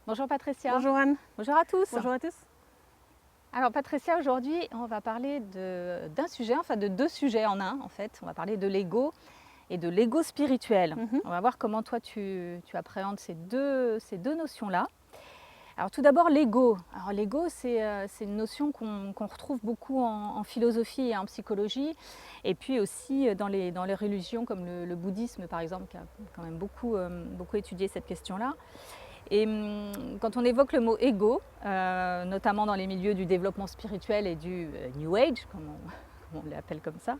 Bonjour Patricia. Bonjour Anne. Bonjour à tous. Bonjour à tous. Alors Patricia, aujourd'hui on va parler d'un sujet, enfin de deux sujets en un en fait. On va parler de l'ego et de l'ego spirituel. On va voir comment toi tu appréhendes ces deux notions-là. Alors tout d'abord l'ego. Alors l'ego c'est une notion qu'on retrouve beaucoup en philosophie et en psychologie et puis aussi dans les religions comme le bouddhisme par exemple qui a quand même beaucoup étudié cette question-là. Et quand on évoque le mot ego, notamment dans les milieux du développement spirituel et du New Age, comme on l'appelle comme ça,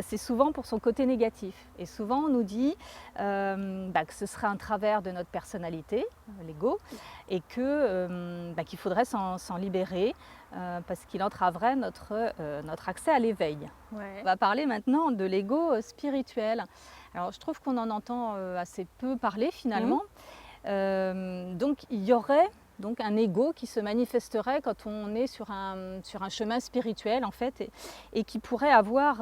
c'est souvent pour son côté négatif. Et souvent on nous dit que ce serait un travers de notre personnalité, l'ego, et qu'il faudrait s'en libérer parce qu'il entraverait notre accès à l'éveil. Ouais. On va parler maintenant de l'ego spirituel. Alors je trouve qu'on en entend assez peu parler finalement. Donc il y aurait donc un ego qui se manifesterait quand on est sur un chemin spirituel en fait et qui pourrait avoir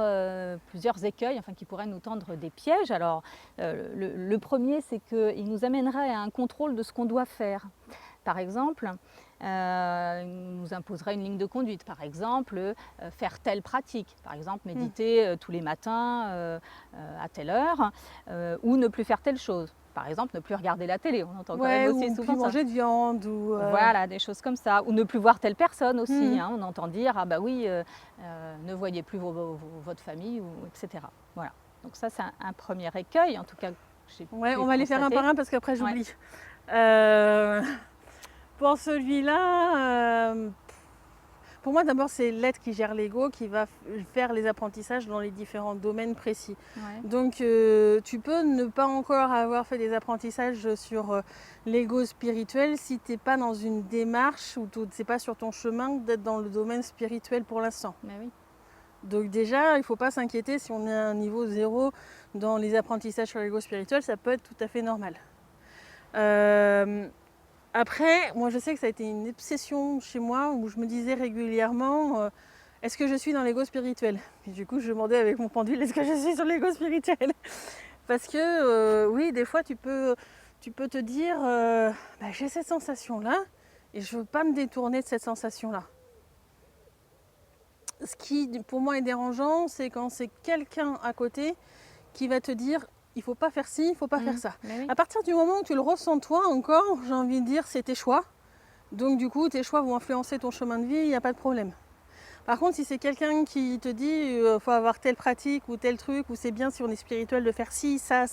plusieurs écueils, enfin qui pourrait nous tendre des pièges. Alors le premier c'est qu'il nous amènerait à un contrôle de ce qu'on doit faire. Par exemple, il nous imposerait une ligne de conduite, par exemple faire telle pratique, par exemple méditer tous les matins à telle heure ou ne plus faire telle chose. Par exemple, ne plus regarder la télé, on entend quand même aussi ou souvent plus ça. manger de viande ou Voilà, des choses comme ça. Ou ne plus voir telle personne aussi. On entend dire, ah bah oui, ne voyez plus votre famille, etc. Voilà. Donc ça, c'est un premier écueil, en tout cas. Ouais, on va les faire un par un parce qu'après j'oublie. Pour celui-là, pour moi d'abord c'est l'être qui gère l'ego qui va faire les apprentissages dans les différents domaines précis. Ouais. Donc tu peux ne pas encore avoir fait des apprentissages sur l'ego spirituel si tu n'es pas dans une démarche ou tu n'es pas sur ton chemin d'être dans le domaine spirituel pour l'instant. Mais oui. Donc déjà, il ne faut pas s'inquiéter si on est à un niveau 0 dans les apprentissages sur l'ego spirituel, ça peut être tout à fait normal. Après, moi je sais que ça a été une obsession chez moi où je me disais régulièrement est-ce que je suis dans l'ego spirituel? Et du coup je demandais avec mon pendule est-ce que je suis sur l'ego spirituel? Parce que oui, des fois tu peux te dire j'ai cette sensation-là et je ne veux pas me détourner de cette sensation-là. Ce qui pour moi est dérangeant, c'est quand c'est quelqu'un à côté qui va te dire il ne faut pas faire ci, il ne faut pas faire ça. Oui. À partir du moment où tu le ressens toi encore, j'ai envie de dire c'est tes choix. Donc du coup tes choix vont influencer ton chemin de vie, il n'y a pas de problème. Par contre si c'est quelqu'un qui te dit faut avoir telle pratique ou tel truc, ou c'est bien si on est spirituel de faire ci, ça,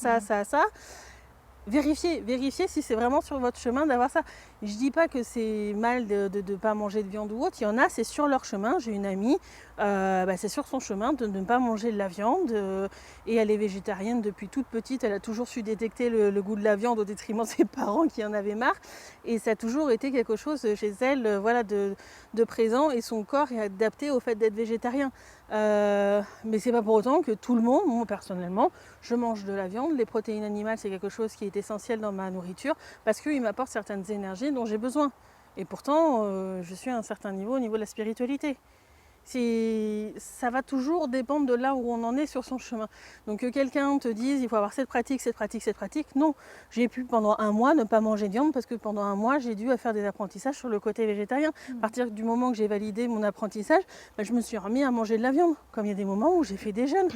vérifiez si c'est vraiment sur votre chemin d'avoir ça. Je dis pas que c'est mal de ne pas manger de viande ou autre, il y en a, c'est sur leur chemin. J'ai une amie, c'est sur son chemin de ne pas manger de la viande et elle est végétarienne depuis toute petite, elle a toujours su détecter le goût de la viande au détriment de ses parents qui en avaient marre et ça a toujours été quelque chose chez elle de présent et son corps est adapté au fait d'être végétarien. Mais c'est pas pour autant que tout le monde, moi personnellement, je mange de la viande, les protéines animales c'est quelque chose qui est essentiel dans ma nourriture parce qu'il m'apporte certaines énergies dont j'ai besoin. Et pourtant, je suis à un certain niveau au niveau de la spiritualité. Ça va toujours dépendre de là où on en est sur son chemin. Donc que quelqu'un te dise il faut avoir cette pratique, non. J'ai pu pendant un mois ne pas manger de viande parce que pendant un mois j'ai dû faire des apprentissages sur le côté végétarien. À partir du moment que j'ai validé mon apprentissage, je me suis remis à manger de la viande. Comme il y a des moments où j'ai fait des jeûnes.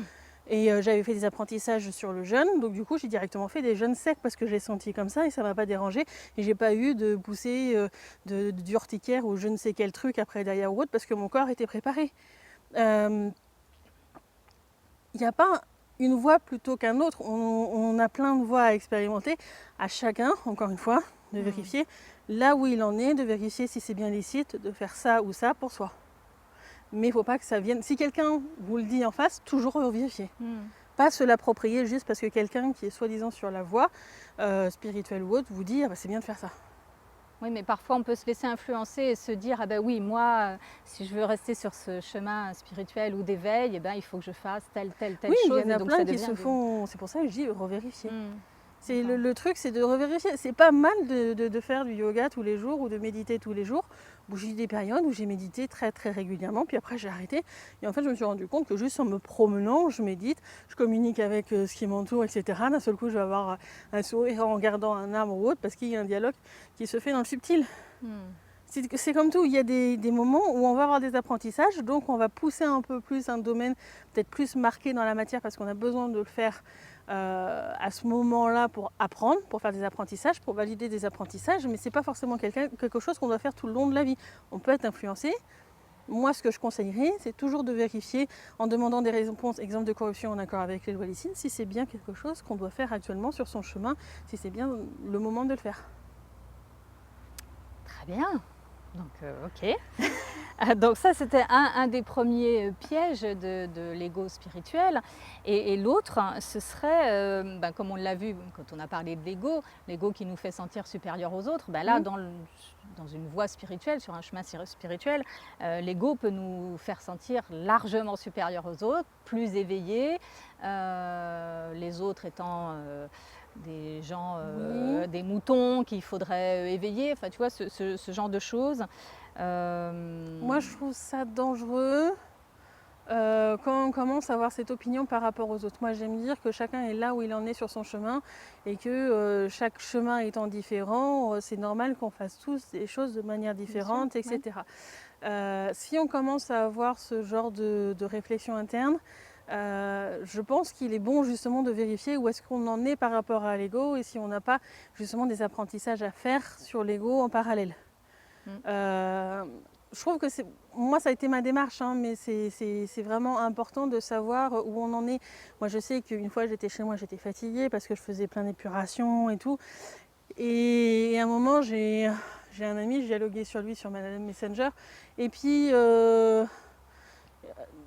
Et j'avais fait des apprentissages sur le jeûne, donc du coup j'ai directement fait des jeûnes secs parce que j'ai senti comme ça et ça ne m'a pas dérangé. Et j'ai pas eu de poussée d'urticaire ou je ne sais quel truc après derrière ou autre parce que mon corps était préparé. Il n'y a pas une voie plutôt qu'un autre, on a plein de voies à expérimenter, à chacun, encore une fois, de vérifier là où il en est, de vérifier si c'est bien licite de faire ça ou ça pour soi. Mais il ne faut pas que ça vienne. Si quelqu'un vous le dit en face, toujours vérifier. Pas se l'approprier juste parce que quelqu'un qui est soi-disant sur la voie spirituelle ou autre vous dit c'est bien de faire ça. Oui, mais parfois on peut se laisser influencer et se dire ah ben oui, moi, si je veux rester sur ce chemin spirituel ou d'éveil, il faut que je fasse telle chose. Oui, il y en a donc plein ça qui devient se font. C'est pour ça que je dis revérifier. C'est le truc, c'est de revérifier. C'est pas mal de faire du yoga tous les jours ou de méditer tous les jours. Bon, j'ai eu des périodes où j'ai médité très très régulièrement, puis après j'ai arrêté. Et en fait, je me suis rendu compte que juste en me promenant, je médite, je communique avec ce qui m'entoure, etc. D'un seul coup, je vais avoir un sourire en regardant un arbre ou autre parce qu'il y a un dialogue qui se fait dans le subtil. C'est comme tout, il y a des moments où on va avoir des apprentissages, donc on va pousser un peu plus un domaine peut-être plus marqué dans la matière parce qu'on a besoin de le faire à ce moment-là pour apprendre, pour faire des apprentissages, pour valider des apprentissages, mais ce n'est pas forcément quelque chose qu'on doit faire tout le long de la vie. On peut être influencé. Moi, ce que je conseillerais, c'est toujours de vérifier en demandant des réponses, exemple de corruption en accord avec les lois licines, si c'est bien quelque chose qu'on doit faire actuellement sur son chemin, si c'est bien le moment de le faire. Très bien. Donc, ok. Donc ça, c'était un des premiers pièges de l'ego spirituel. Et l'autre, ce serait, comme on l'a vu quand on a parlé de l'ego qui nous fait sentir supérieur aux autres. Là, dans une voie spirituelle, sur un chemin spirituel, l'ego peut nous faire sentir largement supérieur aux autres, plus éveillés, les autres étant... des gens, des moutons qu'il faudrait éveiller, enfin tu vois, ce genre de choses. Moi je trouve ça dangereux quand on commence à avoir cette opinion par rapport aux autres. Moi j'aime dire que chacun est là où il en est sur son chemin et que chaque chemin étant différent, c'est normal qu'on fasse tous des choses de manière différente, etc. Ouais. Si on commence à avoir ce genre de réflexion interne, je pense qu'il est bon justement de vérifier où est-ce qu'on en est par rapport à l'ego et si on n'a pas justement des apprentissages à faire sur l'ego en parallèle. Je trouve que moi ça a été ma démarche, mais c'est vraiment important de savoir où on en est. Moi je sais qu'une fois j'étais chez moi, j'étais fatiguée parce que je faisais plein d'épurations et tout. Et à un moment j'ai un ami, je dialoguais sur lui sur Messenger et puis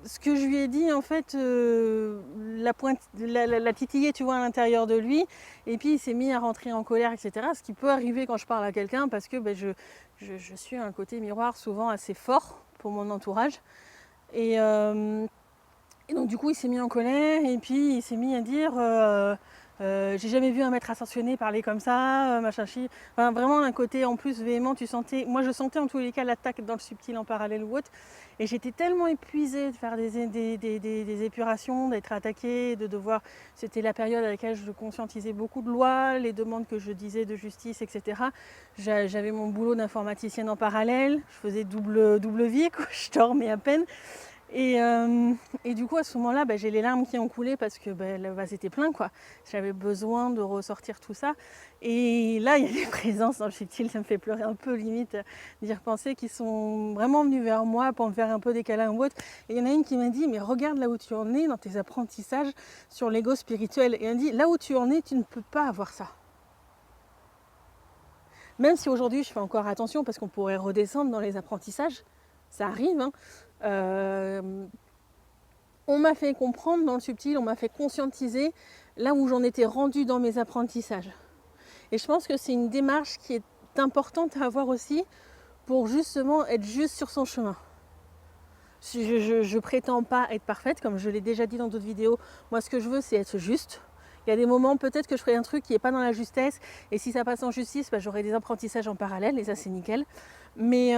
ce que je lui ai dit, en fait, la titillé, tu vois, à l'intérieur de lui. Et puis, il s'est mis à rentrer en colère, etc. Ce qui peut arriver quand je parle à quelqu'un, parce que je suis un côté miroir souvent assez fort pour mon entourage. Et donc, du coup, il s'est mis en colère. Et puis, il s'est mis à dire... j'ai jamais vu un maître ascensionné parler comme ça, machin chi. Enfin, vraiment un côté en plus véhément, moi je sentais en tous les cas l'attaque dans le subtil en parallèle ou autre. Et j'étais tellement épuisée de faire des épurations, d'être attaquée, de devoir... C'était la période à laquelle je conscientisais beaucoup de lois, les demandes que je disais de justice, etc. J'avais mon boulot d'informaticienne en parallèle, je faisais double vie, quoi. Je dormais à peine. Et du coup à ce moment-là j'ai les larmes qui ont coulé parce que le vase était plein, quoi. J'avais besoin de ressortir tout ça et là il y a des présences dans le subtil, ça me fait pleurer un peu limite d'y repenser, qui sont vraiment venues vers moi pour me faire un peu des câlins ou autre. Et il y en a une qui m'a dit mais regarde là où tu en es dans tes apprentissages sur l'ego spirituel, et elle dit là où tu en es tu ne peux pas avoir ça. Même si aujourd'hui je fais encore attention parce qu'on pourrait redescendre dans les apprentissages, ça arrive, on m'a fait comprendre dans le subtil, on m'a fait conscientiser là où j'en étais rendue dans mes apprentissages. Et je pense que c'est une démarche qui est importante à avoir aussi pour justement être juste sur son chemin. Je prétends pas être parfaite, comme je l'ai déjà dit dans d'autres vidéos. Moi, ce que je veux, c'est être juste. Il y a des moments, peut-être que je ferai un truc qui n'est pas dans la justesse, et si ça passe en justice, j'aurai des apprentissages en parallèle, et ça, c'est nickel. Mais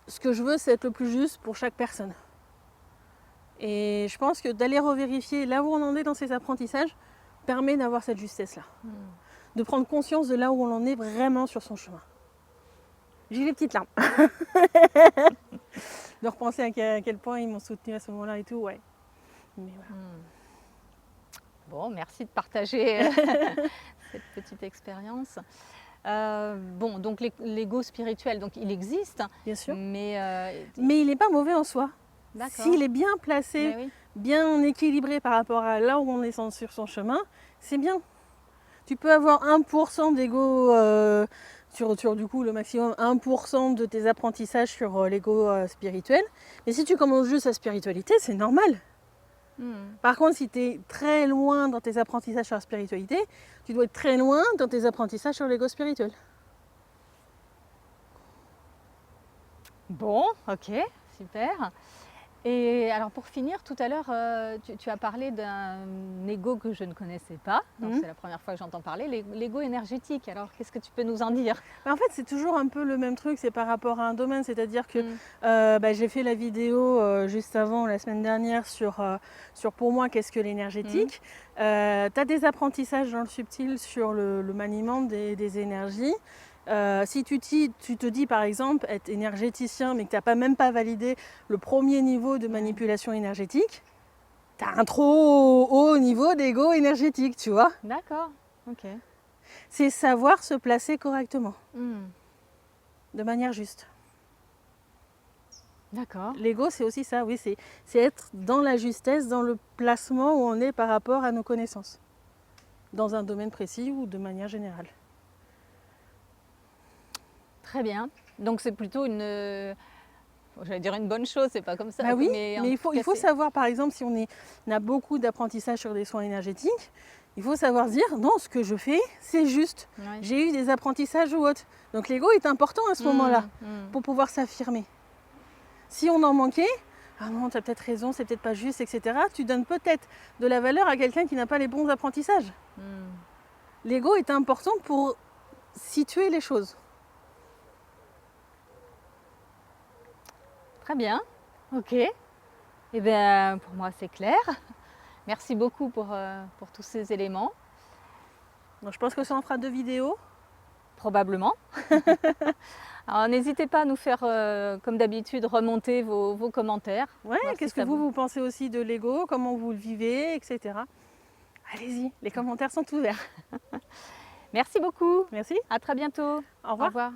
ce que je veux, c'est être le plus juste pour chaque personne. Et je pense que d'aller revérifier là où on en est dans ses apprentissages permet d'avoir cette justesse-là. De prendre conscience de là où on en est vraiment sur son chemin. J'ai les petites larmes. De repenser à quel point ils m'ont soutenu à ce moment-là et tout, ouais. Mais voilà. Bon, merci de partager cette petite expérience. Donc l'ego spirituel, donc il existe. Bien sûr. Mais il n'est pas mauvais en soi. S'il est bien placé, oui, bien équilibré par rapport à là où on est sur son chemin, c'est bien. Tu peux avoir 1% d'ego sur du coup le maximum 1% de tes apprentissages sur l'ego spirituel. Mais si tu commences juste la spiritualité, c'est normal. Par contre, si tu es très loin dans tes apprentissages sur la spiritualité, tu dois être très loin dans tes apprentissages sur l'ego spirituel. Bon, ok, super. Et alors pour finir, tout à l'heure, tu as parlé d'un ego que je ne connaissais pas. Donc c'est la première fois que j'entends parler, l'ego énergétique. Alors qu'est-ce que tu peux nous en dire? En fait, c'est toujours un peu le même truc, c'est par rapport à un domaine. C'est-à-dire que j'ai fait la vidéo juste avant, la semaine dernière, sur pour moi, qu'est-ce que l'énergétique. Tu as des apprentissages dans le subtil sur le maniement des énergies. Si tu te dis par exemple être énergéticien mais que tu n'as même pas validé le premier niveau de manipulation énergétique, tu as un trop haut niveau d'ego énergétique, tu vois. D'accord, ok. C'est savoir se placer correctement, de manière juste. D'accord. L'ego, c'est aussi ça, oui, c'est être dans la justesse, dans le placement où on est par rapport à nos connaissances, dans un domaine précis ou de manière générale. Très bien. Donc c'est plutôt j'allais dire une bonne chose, c'est pas comme ça. Bah oui, mais il faut savoir, par exemple, si on a beaucoup d'apprentissage sur des soins énergétiques, il faut savoir se dire, non, ce que je fais, c'est juste. Ouais. J'ai eu des apprentissages ou autres. Donc l'ego est important à ce moment-là, pour pouvoir s'affirmer. Si on en manquait, ah non, tu as peut-être raison, c'est peut-être pas juste, etc. Tu donnes peut-être de la valeur à quelqu'un qui n'a pas les bons apprentissages. L'ego est important pour situer les choses. Très bien, ok. Eh bien, pour moi, c'est clair. Merci beaucoup pour tous ces éléments. Donc, je pense que ça en fera 2 vidéos. Probablement. Alors, n'hésitez pas à nous faire, comme d'habitude, remonter vos commentaires. Ouais, qu'est-ce que vous pensez aussi de l'ego, comment vous le vivez, etc. Allez-y, les commentaires sont ouverts. Merci beaucoup. Merci. À très bientôt. Au revoir. Au revoir.